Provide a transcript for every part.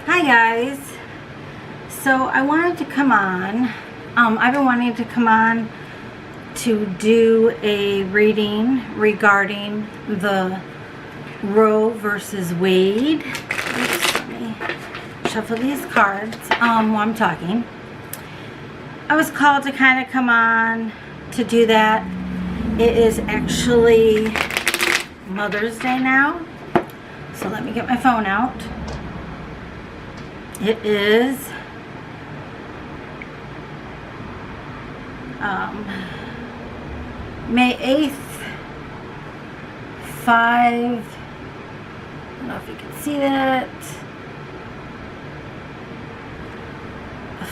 Hi guys. So I wanted to come on. I've been wanting to come on to do a reading regarding the Roe versus Wade. Oops, let me shuffle these cards while I'm talking. I was called to kind of come on to do that. It is actually Mother's Day now. So let me get my phone out. It is May 8th, 5, I don't know if you can see that,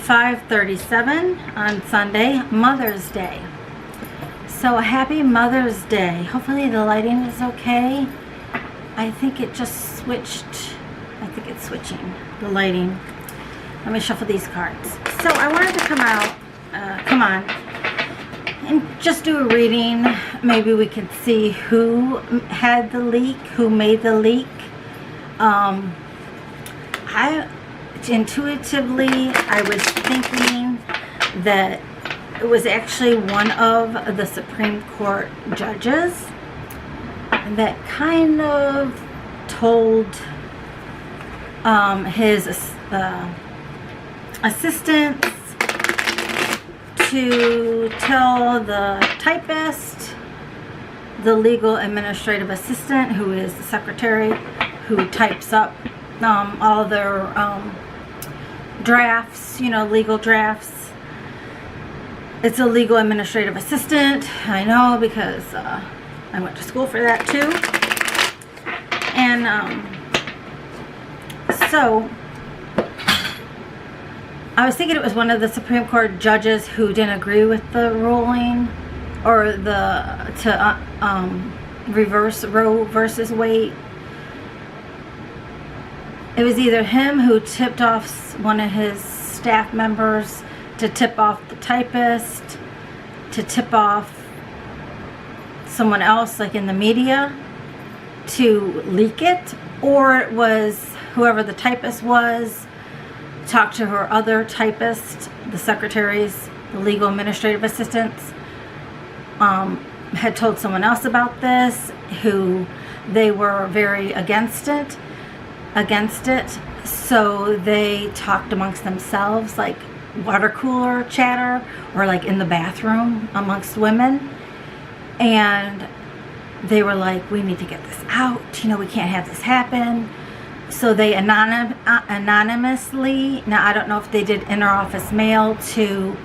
5:37 on Sunday, Mother's Day. So happy Mother's Day. Hopefully the lighting is okay. I think it just switched. I think it's switching the lighting. Let me shuffle these cards. So I wanted to come on and just do a reading. Maybe we can see who had the leak, who made the leak. Intuitively, I was thinking that it was actually one of the Supreme Court judges that kind of told his assistants to tell the typist, the legal administrative assistant, who is the secretary who types up all their drafts, legal drafts. It's a legal administrative assistant. I know because I went to school for that too. And so I was thinking it was one of the Supreme Court judges who didn't agree with the ruling, or to reverse Roe versus Wade. It was either him who tipped off one of his staff members, to tip off the typist, to tip off someone else like in the media to leak it, or it was whoever the typist was talked to her other typist, the secretaries, the legal administrative assistants, had told someone else about this, who they were very against it, so they talked amongst themselves, like water cooler chatter, or like in the bathroom amongst women, and they were like, we need to get this out, we can't have this happen. So they anonymously, now I don't know if they did inter-office mail to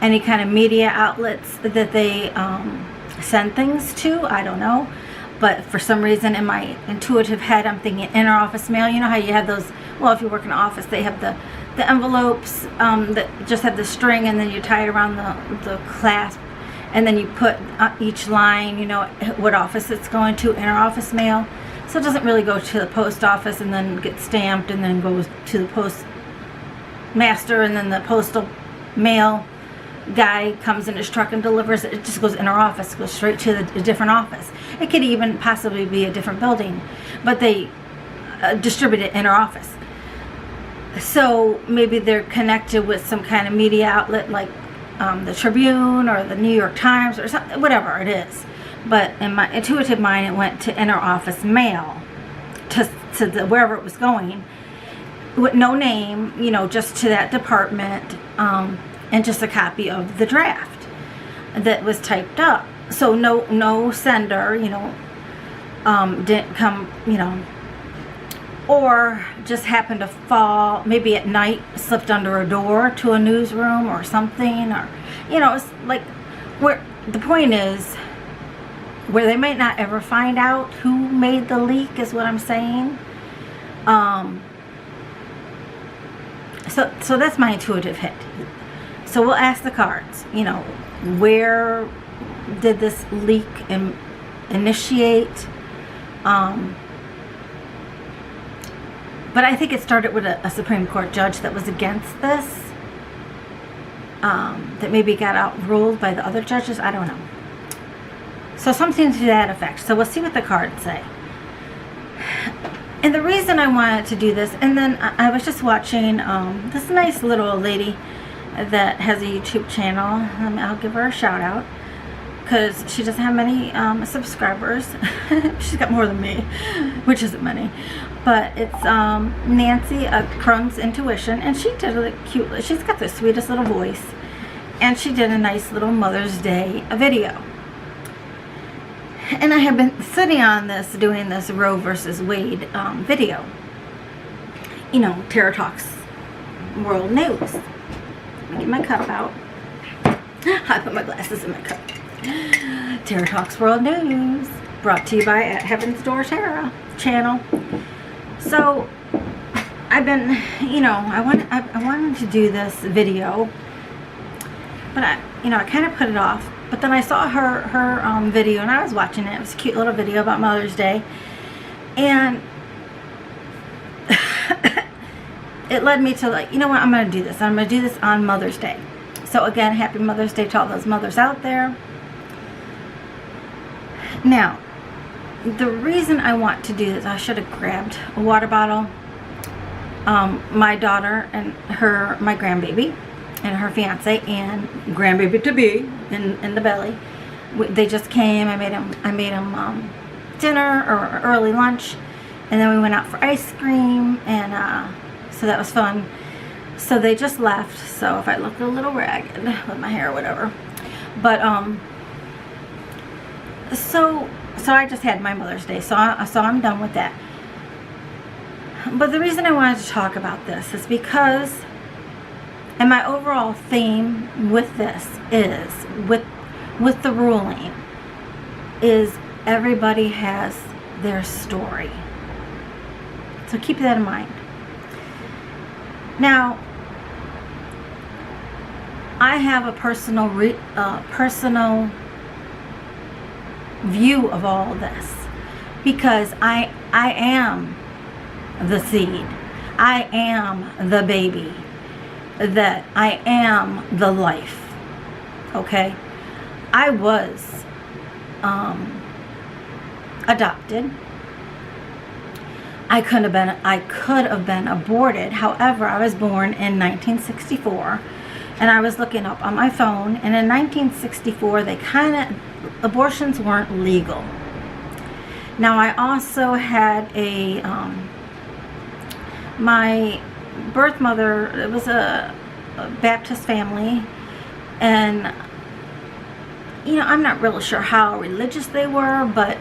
any kind of media outlets that they send things to, I don't know, but for some reason in my intuitive head I'm thinking inter-office mail. You know how you have those, well, if you work in an office, they have the envelopes that just have the string, and then you tie it around the clasp, and then you put each line, what office it's going to, inter-office mail. So it doesn't really go to the post office and then get stamped and then goes to the postmaster, and then the postal mail guy comes in his truck and delivers it. It just goes in our office, goes straight to a different office. It could even possibly be a different building, but they distribute it in our office. So maybe they're connected with some kind of media outlet like the Tribune or the New York Times or something, whatever it is. But in my intuitive mind, it went to inter-office mail, to wherever it was going, with no name, just to that department, and just a copy of the draft that was typed up. So no sender, didn't come, or just happened to fall, maybe at night, slipped under a door to a newsroom or something, or, it's like, where the point is, where they might not ever find out who made the leak, is what I'm saying. So that's my intuitive hit. So we'll ask the cards, where did this leak initiate? But I think it started with a Supreme Court judge that was against this, that maybe got outruled by the other judges. I don't know. So something to that effect. So we'll see what the cards say. And the reason I wanted to do this, and then I was just watching this nice little lady that has a YouTube channel. I'll give her a shout out because she doesn't have many subscribers. She's got more than me, which isn't many. But it's Nancy, Crumb's Intuition, and she did a cute, she's got the sweetest little voice, and she did a nice little Mother's Day video. And I have been sitting on this, doing this Roe versus Wade video. You know, Terror Talks World News. Let me get my cup out. I put my glasses in my cup. Terror Talks World News, brought to you by At Heaven's Door Terror channel. So, I've been, you know, I wanted to do this video, but I kind of put it off. But then I saw her video, and I was watching it. It was a cute little video about Mother's Day, and it led me to, like, you know what, I'm going to do this. I'm going to do this on Mother's Day. So again, happy Mother's Day to all those mothers out there. Now, the reason I want to do this, I should have grabbed a water bottle. My daughter and my grandbaby and her fiance and grandbaby to be in the belly, they just came. I made them dinner or early lunch, and then we went out for ice cream, and so that was fun. So they just left. So if I look a little ragged with my hair or whatever, but so I just had my Mother's Day, so I'm done with that. But the reason I wanted to talk about this is because, and my overall theme with this is, with the ruling, is everybody has their story. So keep that in mind. Now, I have a personal view of all this, because I am the seed. I am the baby. That I am the life. Okay? I was adopted. I could have been aborted. However, I was born in 1964, and I was looking up on my phone, and in 1964 abortions weren't legal. Now, I also had my birth mother, it was a Baptist family, and you know, I'm not really sure how religious they were, but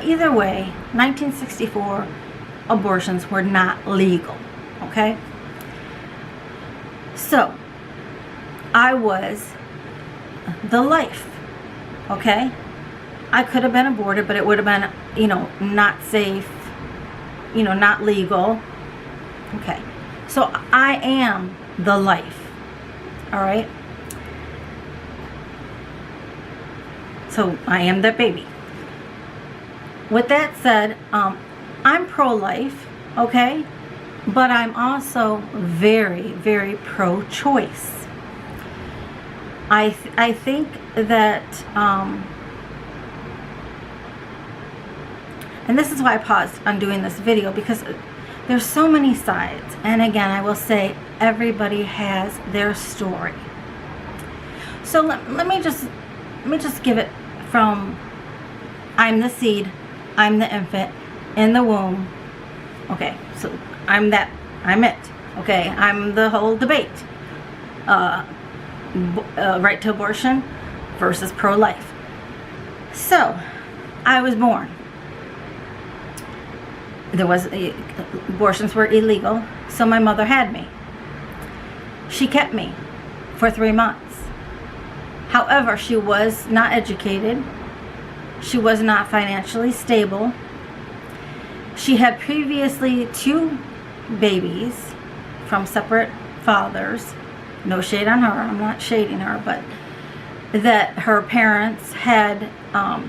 either way, 1964 abortions were not legal. Okay, so I was the life. Okay, I could have been aborted, but it would have been, you know, not safe, you know, not legal. Okay, so I am the life. All right, so I am that baby. With that said, I'm pro-life, okay, but I'm also very, very pro-choice. I think that, and this is why I paused on doing this video, because there's so many sides. And again, I will say everybody has their story. So let me just give it from, I'm the seed, I'm the infant in the womb. Okay, so I'm it. Okay, I'm the whole debate. Right to abortion versus pro-life. So, I was born. Abortions were illegal, so my mother had me. She kept me for 3 months. However, she was not educated. She was not financially stable. She had previously 2 babies from separate fathers. No shade on her, I'm not shading her, but that her parents had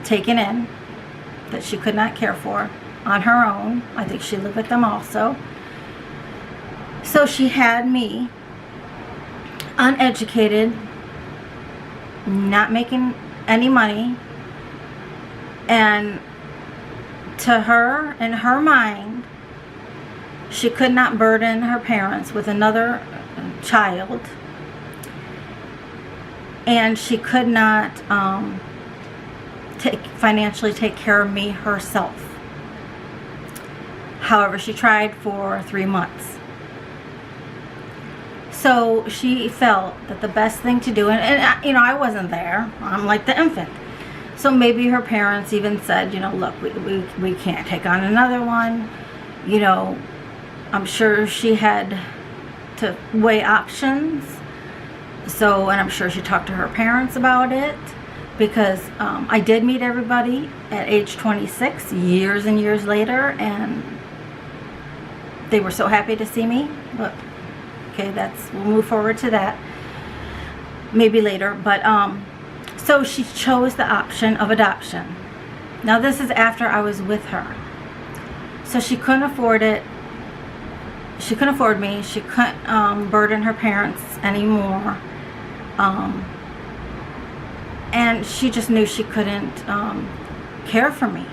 taken in, that she could not care for on her own. I think she lived with them also. So she had me, uneducated, not making any money, and to her, in her mind, She could not burden her parents with another child, and she could not financially take care of me herself. However, she tried for 3 months. So she felt that the best thing to do, and you know, I wasn't there. I'm like the infant. So maybe her parents even said, you know, look, we can't take on another one. You know, I'm sure she had to weigh options. So, and I'm sure she talked to her parents about it, because I did meet everybody at age 26, years and years later, and they were so happy to see me. But okay, we'll move forward to that maybe later. But so she chose the option of adoption. Now this is after I was with her. So she couldn't afford it. She couldn't afford me. She couldn't burden her parents anymore. And she just knew she couldn't care for me.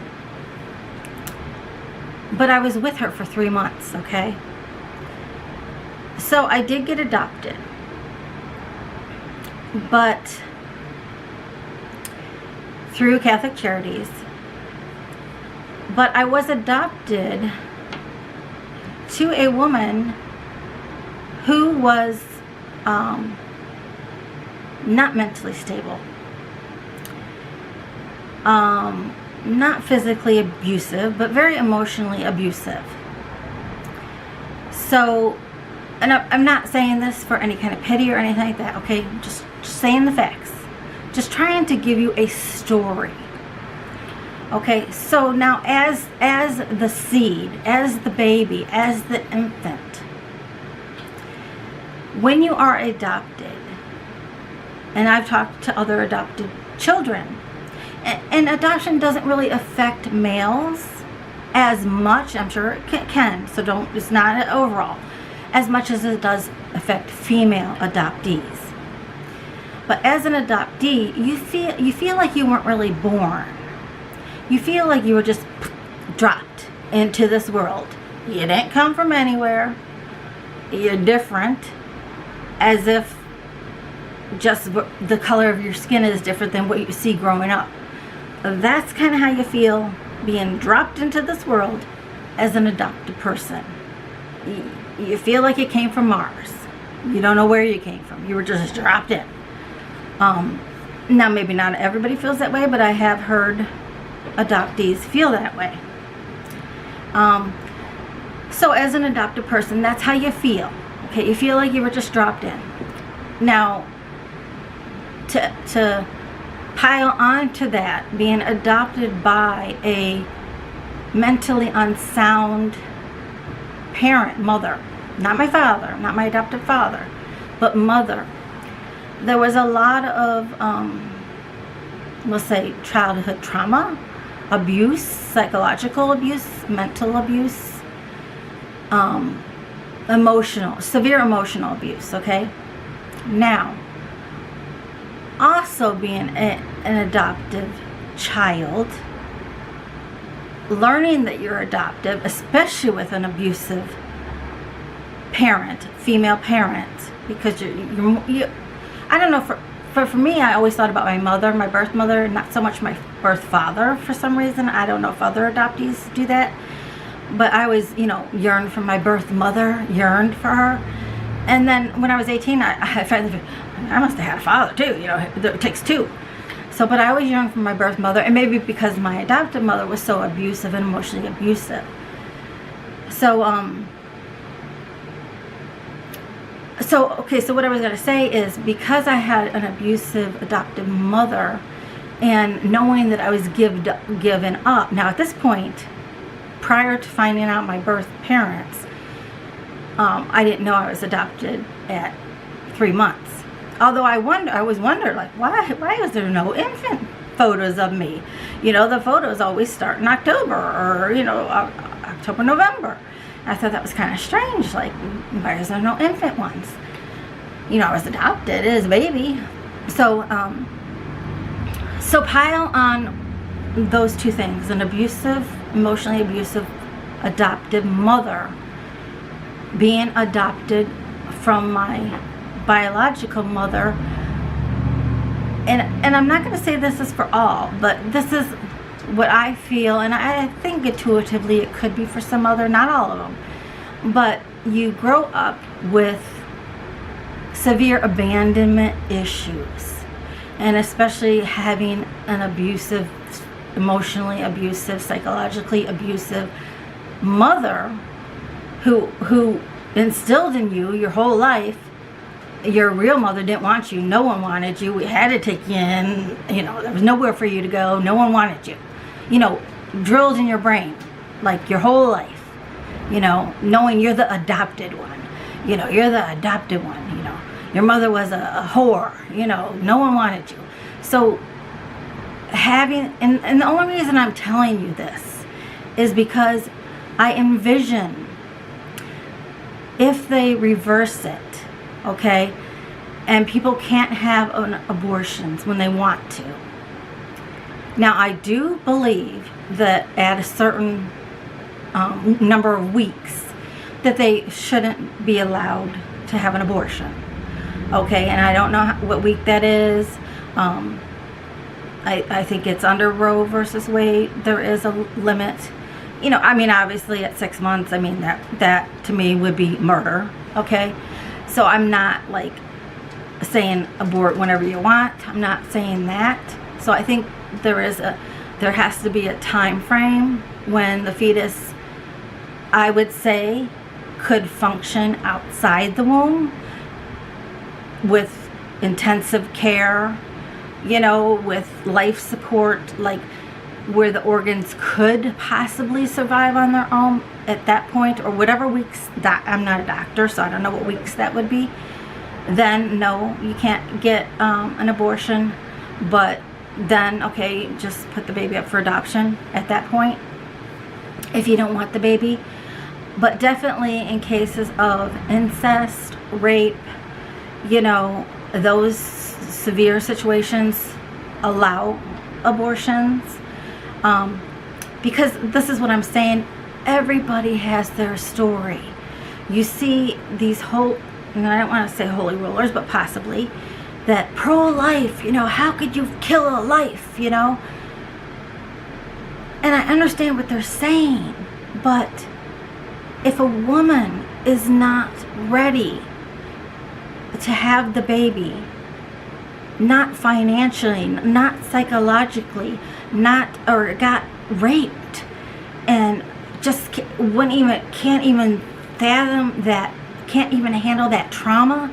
But I was with her for 3 months, okay? So I did get adopted. But through Catholic Charities. But I was adopted to a woman who was not mentally stable, not physically abusive, but very emotionally abusive. So, and I'm not saying this for any kind of pity or anything like that, okay? Just saying the facts. Just trying to give you a story. Okay, so now as the seed, as the baby, as the infant, when you are adopted, and I've talked to other adopted children, and adoption doesn't really affect males as much. I'm sure it can, so it's not overall, as much as it does affect female adoptees. But as an adoptee, you feel like you weren't really born. You feel like you were just dropped into this world. You didn't come from anywhere. You're different, as if just the color of your skin is different than what you see growing up. That's kind of how you feel being dropped into this world as an adopted person. You feel like you came from Mars. You don't know where you came from. You were just dropped in. Now maybe not everybody feels that way, but I have heard adoptees feel that way. So as an adopted person, that's how you feel. Okay, you feel like you were just dropped in. Now, to pile on to that, being adopted by a mentally unsound parent, mother, not my father, not my adopted father, but mother. There was a lot of, we'll say, childhood trauma, abuse, psychological abuse, mental abuse, severe emotional abuse, okay? Now, also being an adoptive child, learning that you're adoptive, especially with an abusive parent, female parent, because you I don't know, for me, I always thought about my mother, my birth mother, not so much my birth father for some reason. I don't know if other adoptees do that, but I always, yearned for my birth mother, yearned for her. And then when I was 18, I finally, I must have had a father too, it takes two. So, but I always yearned for my birth mother, and maybe because my adopted mother was so abusive and emotionally abusive. So, so what I was going to say is, because I had an abusive adoptive mother, and knowing that I was given up. Now at this point, prior to finding out my birth parents, I didn't know I was adopted at 3 months. Although I always wondered, like, why is there no infant photos of me? The photos always start in October, or October, November. I thought that was kind of strange. Like, why is there no infant ones? I was adopted as a baby. So pile on those two things: an abusive, emotionally abusive adoptive mother, being adopted from my biological mother, and I'm not going to say this is for all, but this is what I feel, and I think intuitively it could be for some other, not all of them, but you grow up with severe abandonment issues, and especially having an abusive, emotionally abusive, psychologically abusive mother who instilled in you your whole life. Your real mother didn't want you. No one wanted you. We had to take you in. There was nowhere for you to go. No one wanted you. Drilled in your brain like your whole life. Knowing you're the adopted one. You're the adopted one. Your mother was a whore. No one wanted you. So and the only reason I'm telling you this is because I envision if they reverse it, okay, and people can't have abortions when they want to. Now, I do believe that at a certain number of weeks that they shouldn't be allowed to have an abortion, okay, and I don't know what week that is. I think it's under Roe versus Wade. There is a limit. Obviously at 6 months, that to me would be murder, okay? So I'm not like saying abort whenever you want. I'm not saying that. So I think there has to be a time frame when the fetus, I would say, could function outside the womb with intensive care, with life support, like where the organs could possibly survive on their own at that point, or whatever weeks that. I'm not a doctor, so I don't know what weeks that would be. Then no, you can't get an abortion, but then okay, just put the baby up for adoption at that point if you don't want the baby. But definitely in cases of incest, rape, those severe situations, allow abortions. Because this is what I'm saying, everybody has their story. You see these and I don't want to say holy rollers, but possibly, that pro-life, how could you kill a life, And I understand what they're saying, but if a woman is not ready to have the baby, not financially, not psychologically, or got raped, and just can't even fathom that, can't even handle that trauma,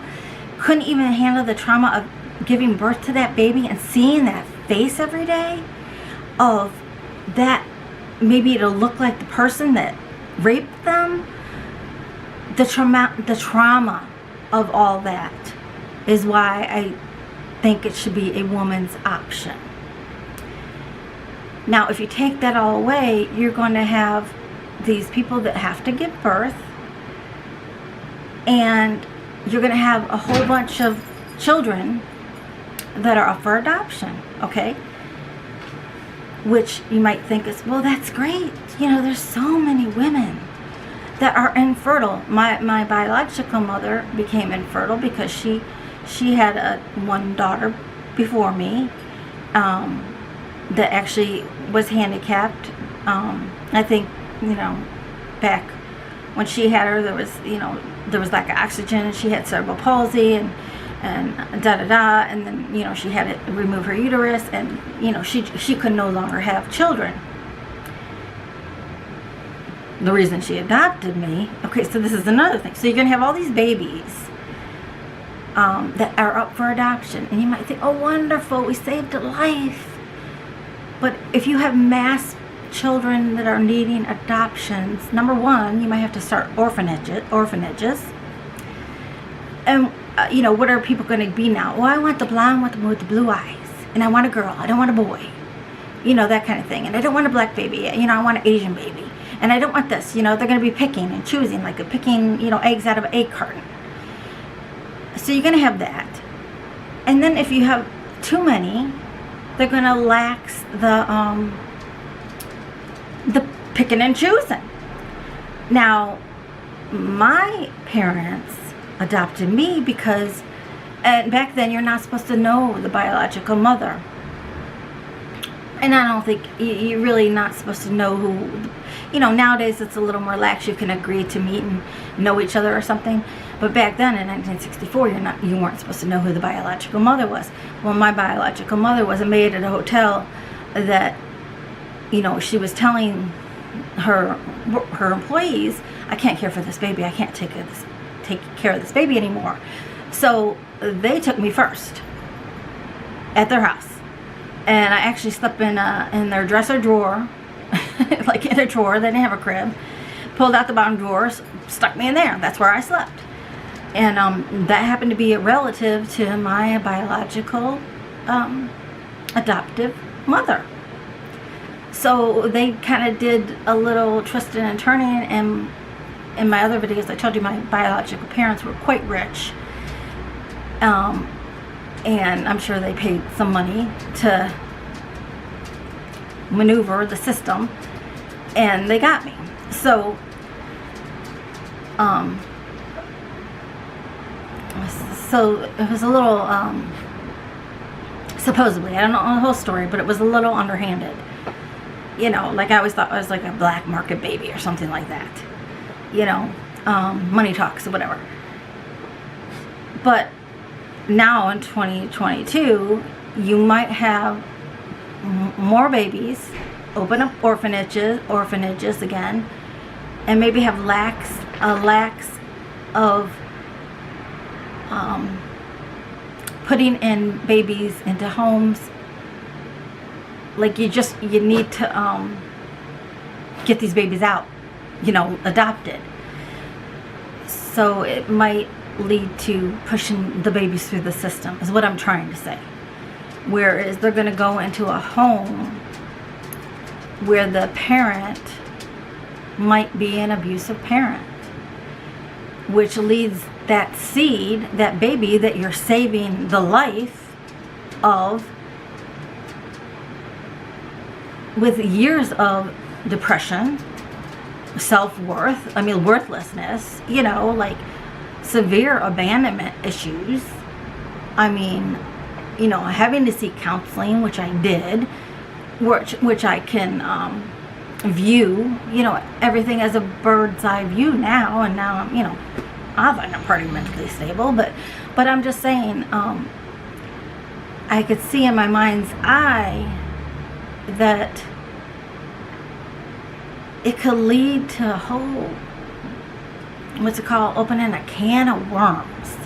couldn't even handle the trauma of giving birth to that baby and seeing that face every day of that, maybe it'll look like the person that raped them. The trauma of all that is why I think it should be a woman's option. Now, if you take that all away, you're going to have these people that have to give birth, and you're going to have a whole bunch of children that are up for adoption, okay? Which you might think is, well, that's great. There's so many women that are infertile. My biological mother became infertile because she had one daughter before me that actually was handicapped. I think, back when she had her, there was lack of oxygen, and she had cerebral palsy, and and then she had to remove her uterus, and she could no longer have children. The reason she adopted me. Okay, so this is another thing. So you're gonna have all these babies that are up for adoption, and you might think, oh, wonderful, we saved a life. But if you have mass children that are needing adoptions, number one, you might have to start orphanages. And what are people going to be now? Well, I want the blonde one with the blue eyes, and I want a girl. I don't want a boy. That kind of thing. And I don't want a black baby. I want an Asian baby. And I don't want this. They're going to be picking and choosing, like picking, eggs out of an egg carton. So you're going to have that. And then if you have too many, they're going to lax the picking and choosing. Now, my parents adopted me because, and back then you're not supposed to know the biological mother. And I don't think you're really not supposed to know who, nowadays it's a little more lax. You can agree to meet and know each other or something. But back then in 1964, you weren't supposed to know who the biological mother was. Well, my biological mother was a maid at a hotel that, she was telling her employees, I can't care for this baby. I can't take care of this baby anymore. So they took me first at their house. And I actually slept in their dresser drawer, like in a drawer. They didn't have a crib. Pulled out the bottom drawers, stuck me in there. That's where I slept. And that happened to be a relative to my biological adoptive mother. So they kind of did a little twisting and turning. And in my other videos, I told you my biological parents were quite rich. And I'm sure they paid some money to maneuver the system, and they got me. So, it was a little, supposedly, I don't know the whole story, but it was a little underhanded. Like I always thought I was like a black market baby or something like that. Money talks or whatever. But now in 2022, you might have more babies, open up orphanages again, and maybe have a lax of putting in babies into homes. Like you need to get these babies out, adopted. So it might lead to pushing the babies through the system, is what I'm trying to say. Whereas they're going to go into a home where the parent might be an abusive parent, which leads that seed, that baby that you're saving the life of, with years of depression, self-worth, worthlessness, like severe abandonment issues. Having to seek counseling, which I did, which I can view, everything as a bird's eye view now, and now I'm pretty mentally stable, but I'm just saying, I could see in my mind's eye that it could lead to a whole, opening a can of worms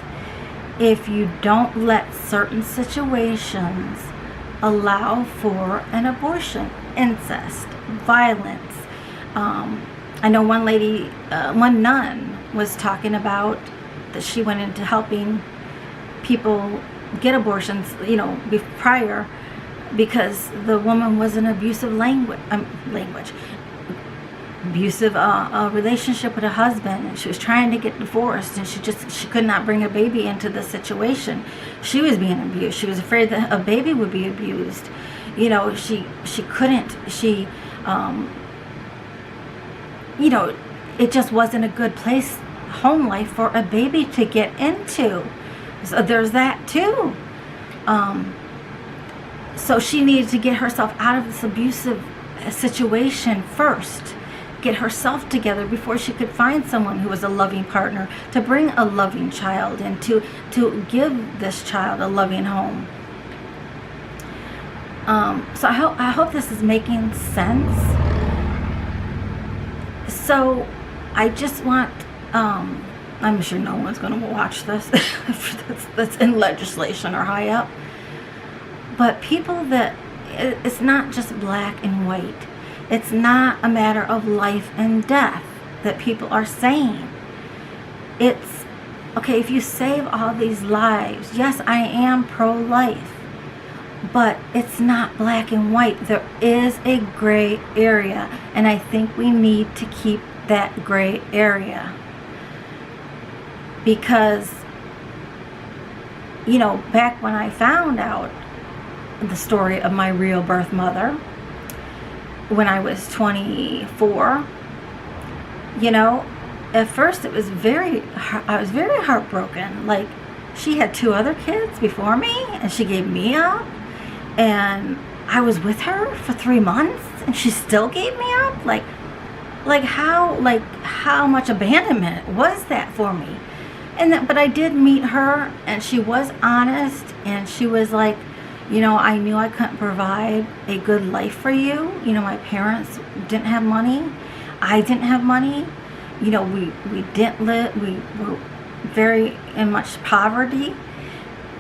if you don't let certain situations allow for an abortion, incest, violence. I know one lady, one nun was talking about that she went into helping people get abortions, prior, because the woman was in abusive abusive relationship with a husband, and she was trying to get divorced, and she could not bring a baby into the situation. She was being abused. She was afraid that a baby would be abused. She couldn't. It just wasn't a good place, home life, for a baby to get into. So there's that too. So she needed to get herself out of this abusive situation first. Get herself together before she could find someone who was a loving partner to bring a loving child and to give this child a loving home. So I hope this is making sense. So I just want, I'm sure no one's going to watch this that's in legislation or high up, but people that, it's not just black and white. It's not a matter of life and death that people are saying. It's, okay, if you save all these lives, yes, I am pro-life, but it's not black and white. There is a gray area, and I think we need to keep that gray area. Because, back when I found out the story of my real birth mother, when I was 24, at first it was I was very heartbroken. Like, she had 2 other kids before me, and she gave me up, and I was with her for 3 months, and she still gave me up. Like how much abandonment was that for me? But I did meet her, and she was honest, and she was like, you know, I knew I couldn't provide a good life for you. You know, my parents didn't have money. I didn't have money. You know, we didn't live, we were very in much poverty.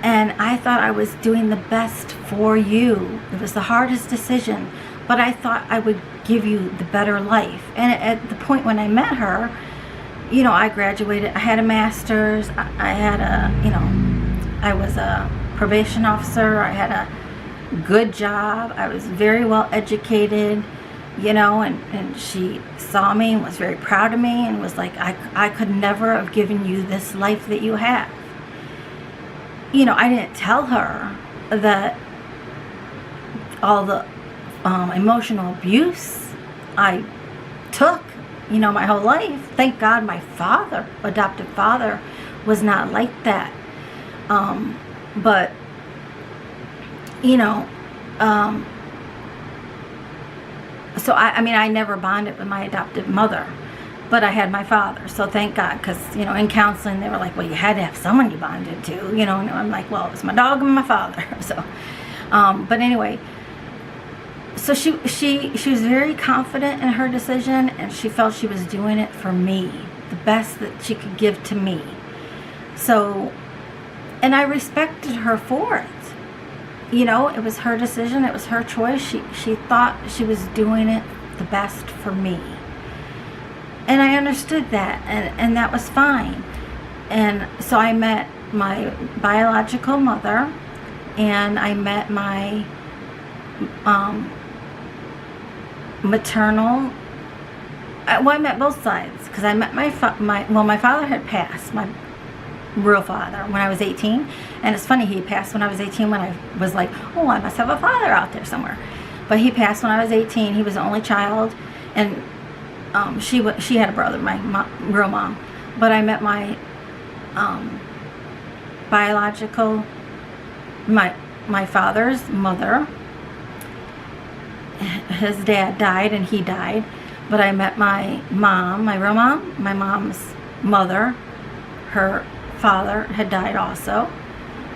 And I thought I was doing the best for you. It was the hardest decision, but I thought I would give you the better life. And at the point when I met her, you know, I graduated, I had a master's, I had I was a probation officer, I had a good job, I was very well educated, you know, and she saw me and was very proud of me and was like, I could never have given you this life that you have. You know, I didn't tell her that all the emotional abuse I took, you know, my whole life. Thank God my adoptive father, was not like that. But, you know, so I mean, I never bonded with my adoptive mother, but I had my father. So thank God, because, you know, in counseling, they were like, well, you had to have someone you bonded to, you know, and I'm like, well, it's my dog and my father. So, but anyway, so she was very confident in her decision, and she felt she was doing it for me, the best that she could give to me. So, and I respected her for it. You know, it was her decision, it was her choice. She thought she was doing it the best for me. And I understood that, and that was fine. And so I met my biological mother, and I met my maternal, well, I met both sides, because I met my father had passed, my real father, when I was 18. And it's funny, he passed when I was 18, when I was like, oh, I must have a father out there somewhere. But he passed when I was 18. He was the only child, and she had a brother, my real mom. But I met my biological, my father's mother. His dad died, and he died. But I met my mom, my real mom, my mom's mother. Her father had died also.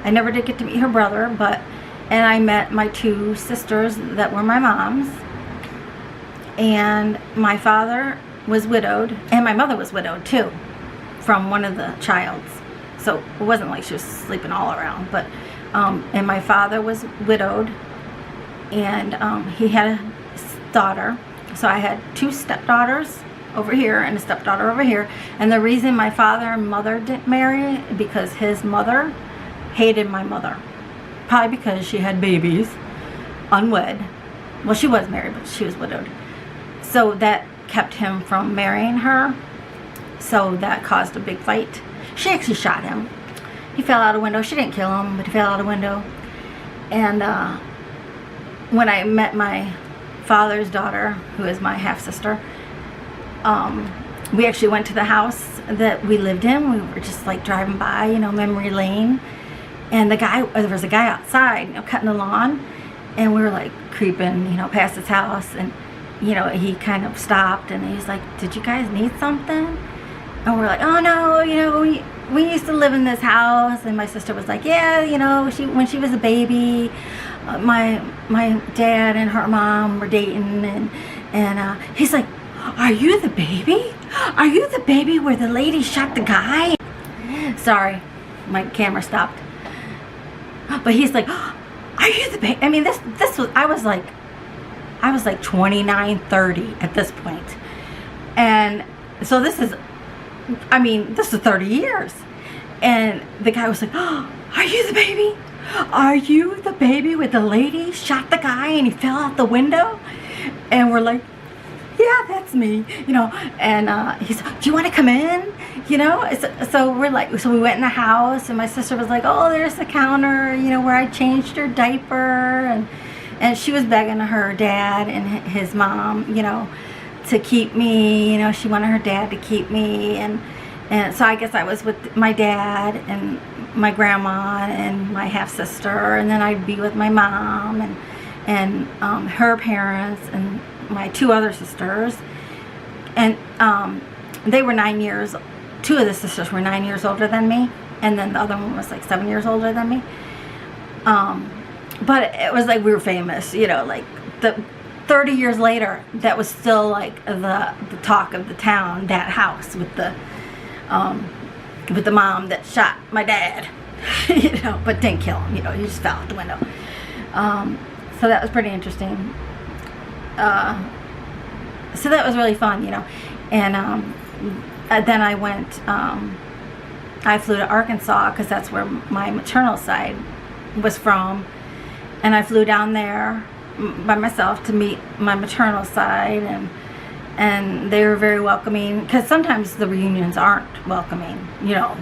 I never did get to meet her brother, and I met my 2 sisters that were my mom's. And my father was widowed, and my mother was widowed too, from one of the childs. So it wasn't like she was sleeping all around, but and my father was widowed, and he had a daughter. So I had 2 stepdaughters over here and a stepdaughter over here. And the reason my father and mother didn't marry, because his mother hated my mother, probably because she had babies, unwed. Well, she was married, but she was widowed. So that kept him from marrying her. So that caused a big fight. She actually shot him. He fell out a window. She didn't kill him, but he fell out a window. And when I met my father's daughter, who is my half-sister, we actually went to the house that we lived in. We were just like driving by, you know, memory lane. And there was a guy outside, you know, cutting the lawn. And we were like creeping, you know, past his house. And, you know, he kind of stopped, and he's like, did you guys need something? And we're like, oh no, you know, we used to live in this house. And my sister was like, yeah, you know, when she was a baby, my dad and her mom were dating, and he's like, are you the baby? Are you the baby where the lady shot the guy? Sorry, my camera stopped. But he's like, are you the baby? I mean, this was, I was like 29, 30 at this point. And so this is 30 years. And the guy was like, oh, are you the baby? Are you the baby where the lady shot the guy and he fell out the window? And we're like, yeah, that's me, you know. And he's like, do you want to come in? You know, so we're like, so we went in the house, and my sister was like, oh, there's the counter, you know, where I changed her diaper, and she was begging her dad and his mom, you know, to keep me. You know, she wanted her dad to keep me, and so I guess I was with my dad and my grandma and my half sister, and then I'd be with my mom and her parents and my two other sisters, and they were 9 years. Two of the sisters were 9 years older than me, and then the other one was like 7 years older than me. But it was like we were famous, you know, like 30 years later, that was still like the talk of the town, that house with the mom that shot my dad, you know, but didn't kill him, you know, he just fell out the window. So that was pretty interesting. So that was really fun, you know, and then I went, I flew to Arkansas because that's where my maternal side was from, and I flew down there by myself to meet my maternal side, and they were very welcoming, because sometimes the reunions aren't welcoming, you know,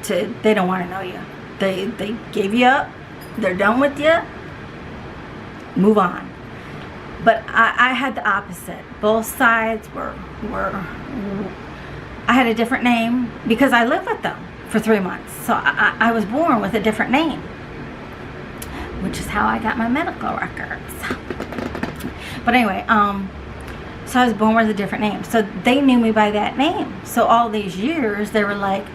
they don't want to know you. They gave you up, they're done with you, move on. But I had the opposite. Both sides were I had a different name because I lived with them for 3 months. So I was born with a different name, which is how I got my medical records. But anyway, so I was born with a different name. So they knew me by that name. So all these years, they were like,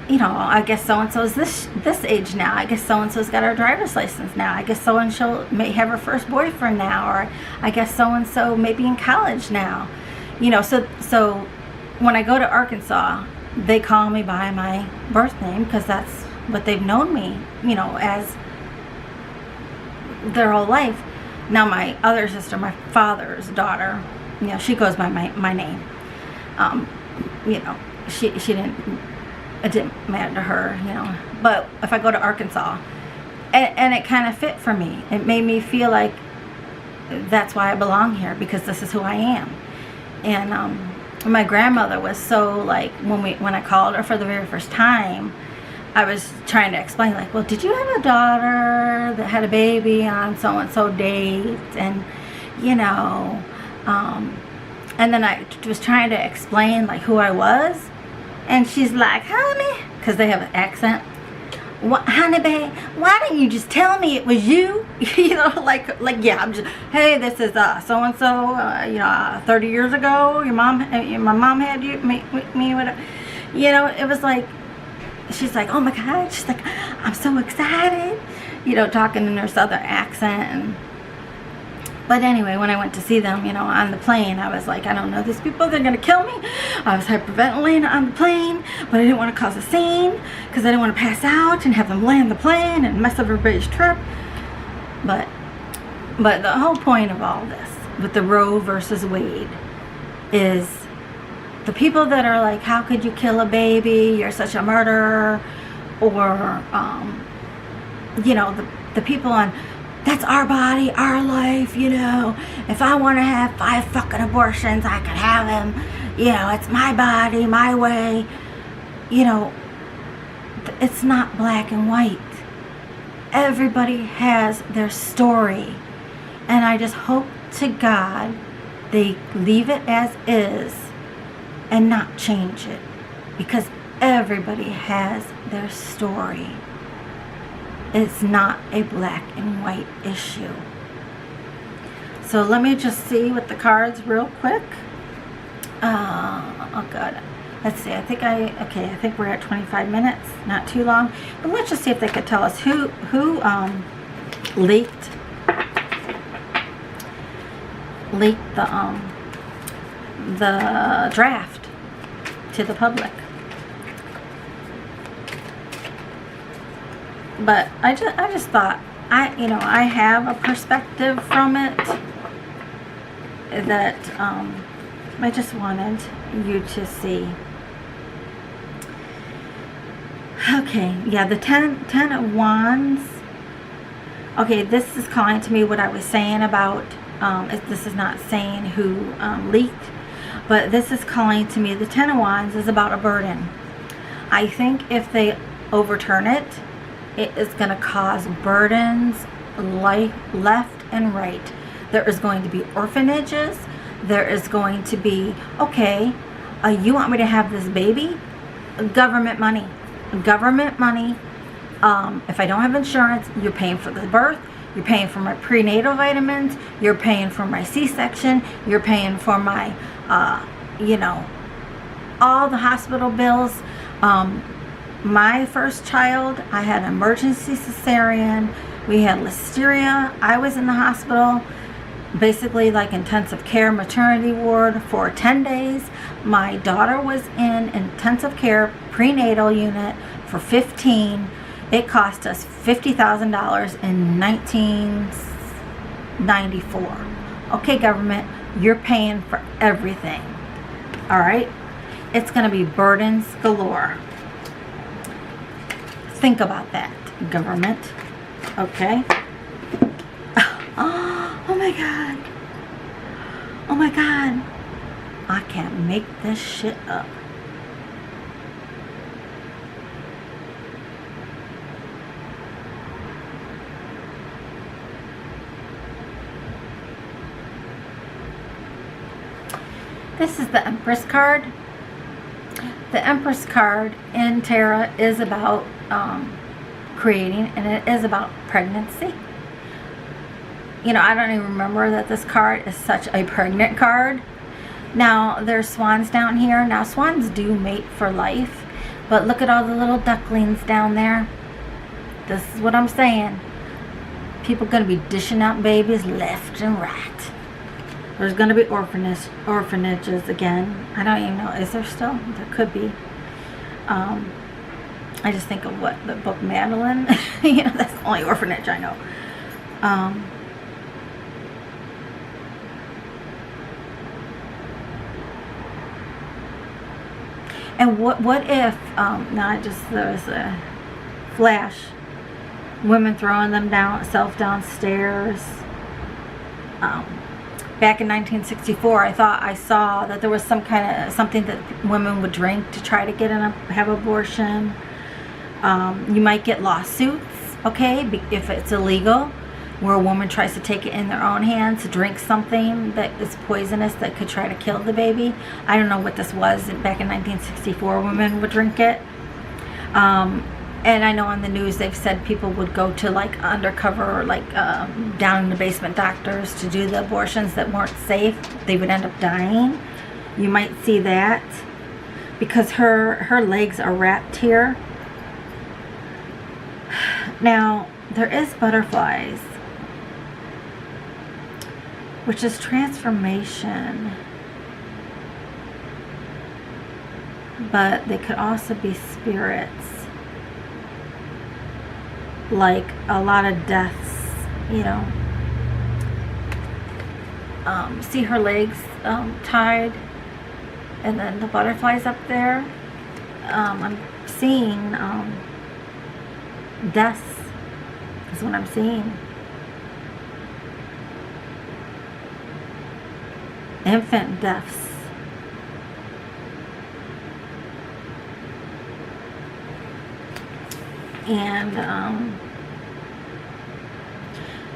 you know, I guess so-and-so's this age now. I guess so-and-so's got her driver's license now. I guess so-and-so may have her first boyfriend now. Or I guess so-and-so may be in college now. You know, so when I go to Arkansas, they call me by my birth name because that's what they've known me, you know, as their whole life. Now my other sister, my father's daughter, you know, she goes by my name. You know, she didn't, it didn't matter to her, you know. But if I go to Arkansas, and it kind of fit for me. It made me feel like that's why I belong here, because this is who I am. And my grandmother was so, like, when I called her for the very first time, I was trying to explain, like, well, did you have a daughter that had a baby on so-and-so date? And, you know, and then I was trying to explain, like, who I was. And she's like, honey, because they have an accent. Honey, babe, why didn't you just tell me it was you? You know, like, yeah, I'm just, hey, this is so-and-so, you know, 30 years ago, my mom had you, me, whatever. You know, it was like, she's like, oh my God, she's like, I'm so excited, you know, talking in her southern accent. But anyway, when I went to see them, you know, on the plane, I was like, I don't know these people, they're going to kill me. I was hyperventilating on the plane, but I didn't want to cause a scene because I didn't want to pass out and have them land the plane and mess up everybody's trip. But the whole point of all this with the Roe versus Wade is the people that are like, how could you kill a baby? You're such a murderer. Or, you know, the people on, that's our body, our life, you know. If I want to have 5 fucking abortions, I could have them. You know, it's my body, my way. You know, it's not black and white. Everybody has their story. And I just hope to God they leave it as is and not change it. Because everybody has their story. It's not a black and white issue. So let me just see with the cards real quick. Oh God. Let's see. I think we're at 25 minutes. Not too long. But let's just see if they could tell us who leaked the draft to the public. But I just thought, I have a perspective from it that I just wanted you to see. Okay, yeah, the 10 of Wands. Okay, this is calling to me what I was saying about, this is not saying who leaked, but this is calling to me, the 10 of Wands is about a burden. I think if they overturn it, it is going to cause burdens left and right. There is going to be orphanages. there is going to be, okay, you want me to have this baby? Government money. Government money. If I don't have insurance, you're paying for the birth, you're paying for my prenatal vitamins, you're paying for my C-section, you're paying for my, all the hospital bills. My first child, I had an emergency cesarean. We had listeria. I was in the hospital, basically like intensive care maternity ward for 10 days. My daughter was in intensive care prenatal unit for 15. It cost us $50,000 in 1994. Okay, government, you're paying for everything. All right? It's going to be burdens galore. Think about that, government. Okay? Oh my God. Oh my God. I can't make this shit up. This is the Empress card. The Empress card in Tarot is about creating, and it is about pregnancy. You know, I don't even remember that this card is such a pregnant card. Now, there's swans down here. Now, swans do mate for life, but look at all the little ducklings down there. This is what I'm saying. People going to be dishing out babies left and right. There's going to be orphanages again. I don't even know. Is there still? There could be. I just think of what the book Madeline. You know, that's the only orphanage I know. And what if, now there was a flash, women throwing themselves downstairs. Back in 1964, I thought I saw that there was some kind of something that women would drink to try to have abortion. You might get lawsuits, okay, if it's illegal, where a woman tries to take it in their own hands to drink something that is poisonous that could try to kill the baby. I don't know what this was. Back in 1964, women would drink it. And I know on the news they've said people would go to like undercover, like down in the basement doctors to do the abortions that weren't safe. They would end up dying. You might see that because her legs are wrapped here. Now, there is butterflies, which is transformation. But they could also be spirits. Like a lot of deaths, you know. See her legs tied, and then the butterflies up there. I'm seeing deaths is what I'm seeing. Infant deaths. And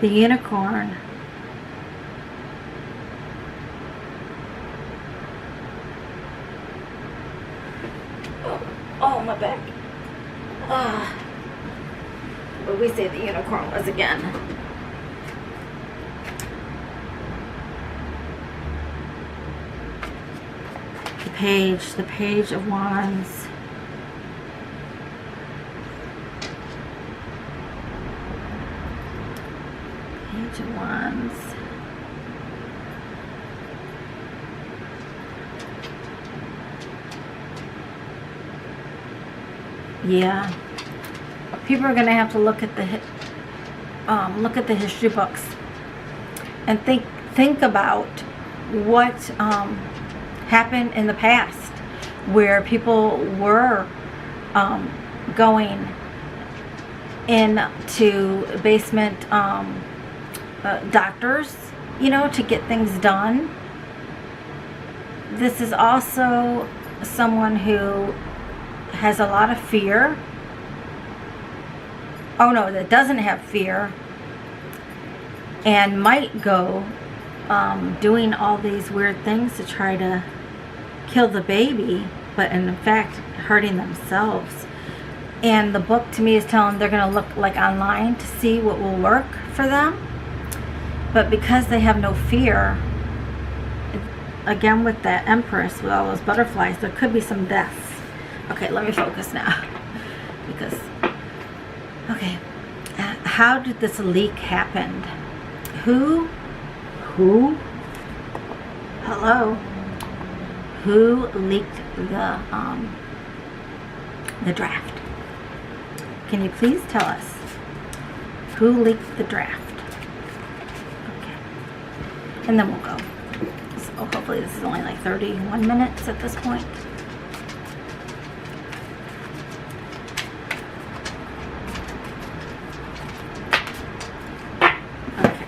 the unicorn. Oh, my back. What did we say the unicorn was again? The page of wands. Page of wands. Yeah, people are going to have to look at the history books and think about what happened in the past, where people were going into basement doctors, you know, to get things done. This is also someone who has a lot of fear. Oh no, that doesn't have fear and might go doing all these weird things to try to kill the baby, but in fact hurting themselves. And the book to me is telling they're going to look like online to see what will work for them. But because they have no fear, again with that Empress with all those butterflies, there could be some deaths. Okay, let me focus now. Because, okay, how did this leak happen? Who, hello, who leaked the draft? Can you please tell us who leaked the draft? Okay, and then we'll go. So hopefully this is only like 31 minutes at this point. Okay.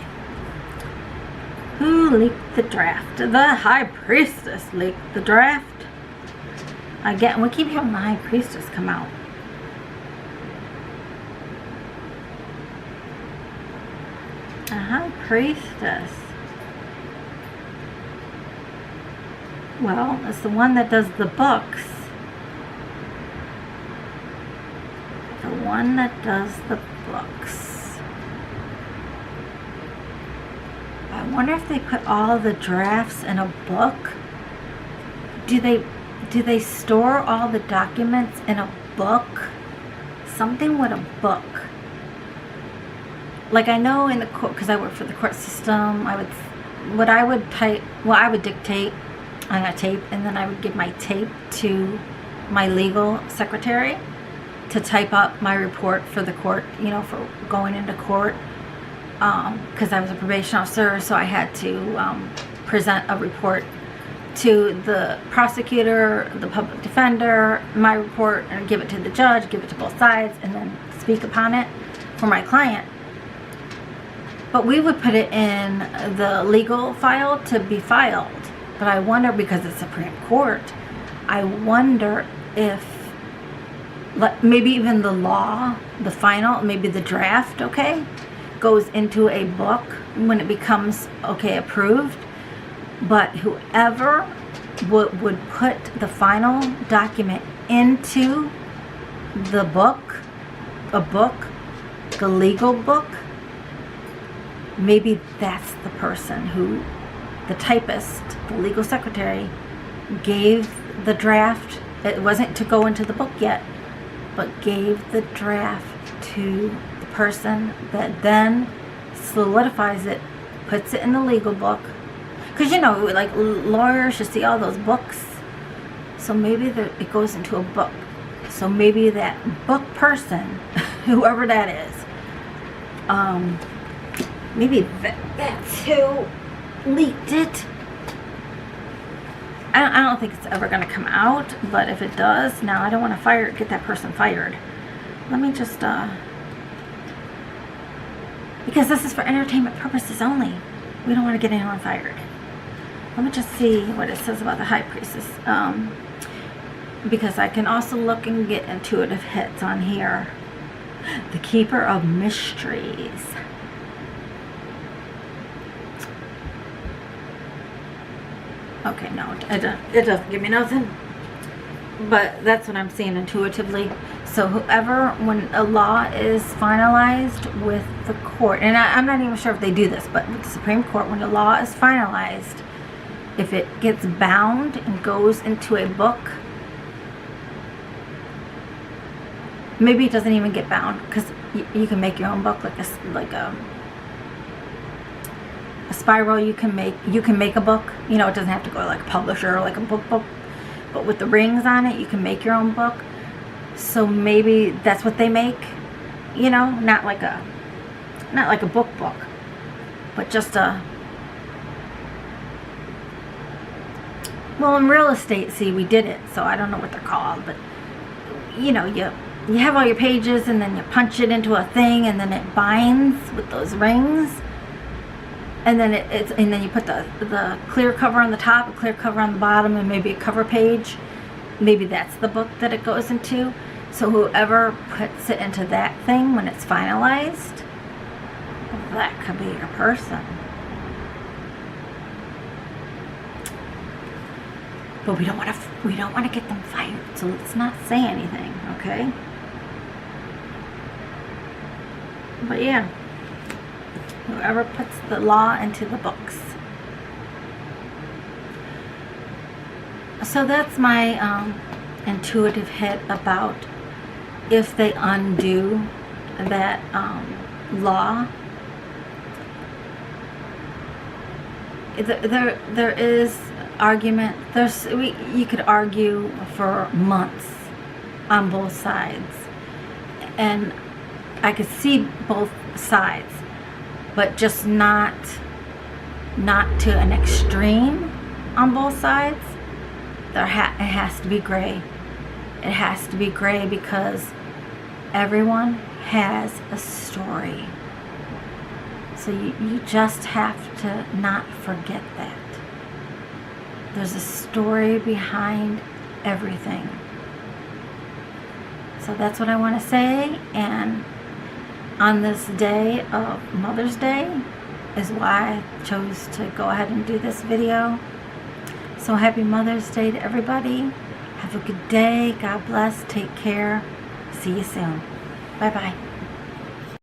Who leaked the draft? The High Priestess leaked the draft. Again, we keep having the High Priestess come out. A High Priestess. Well, it's the one that does the books. The one that does the books. I wonder if they put all the drafts in a book. Do they store all the documents in a book? Something with a book. Like I know in the court, because I work for the court system, I would dictate on a tape, and then I would give my tape to my legal secretary to type up my report for the court, you know, for going into court, because I was a probation officer, so I had to present a report to the prosecutor, the public defender, my report, and give it to the judge, give it to both sides, and then speak upon it for my client. But we would put it in the legal file to be filed. But I wonder, because it's Supreme Court, I wonder if maybe even the law, the final, maybe the draft, okay, goes into a book when it becomes, okay, approved. But whoever would put the final document into the book, the legal book, maybe that's the person who, the typist, the legal secretary, gave the draft. It wasn't to go into the book yet, but gave the draft to the person that then solidifies it, puts it in the legal book. Because, you know, like lawyers should see all those books. So maybe it goes into a book. So maybe that book person, whoever that is, maybe that's who leaked it. I don't think it's ever going to come out, but if it does, now I don't want to get that person fired. Let me just, because this is for entertainment purposes only. We don't want to get anyone fired. Let me just see what it says about the High Priestess. Because I can also look and get intuitive hits on here. The Keeper of Mysteries. Okay, no, it doesn't give me nothing. But that's what I'm seeing intuitively. So whoever, when a law is finalized with the court, and I'm not even sure if they do this, but with the Supreme Court, when the law is finalized, if it gets bound and goes into a book, maybe it doesn't even get bound, because you can make your own book, like a spiral. You can make a book. You know, it doesn't have to go to like a publisher or like a book, but with the rings on it, you can make your own book. So maybe that's what they make, you know, not like a book, but just well, in real estate, see, we did it, so I don't know what they're called, but you know, you have all your pages, and then you punch it into a thing, and then it binds with those rings, and then and then you put the clear cover on the top, a clear cover on the bottom, and maybe a cover page. Maybe that's the book that it goes into. So whoever puts it into that thing when it's finalized, that could be your person. but we don't want to get them fired, so let's not say anything, okay? But yeah, whoever puts the law into the books. So that's my intuitive hit about if they undo that law. There is argument. You could argue for months on both sides, and I could see both sides, but just not to an extreme on both sides. It has to be gray. It has to be gray because everyone has a story. So you just have to not forget that. There's a story behind everything. So that's what I want to say. And on this day of Mother's Day is why I chose to go ahead and do this video. So happy Mother's Day to everybody. Have a good day. God bless. Take care. See you soon. Bye-bye.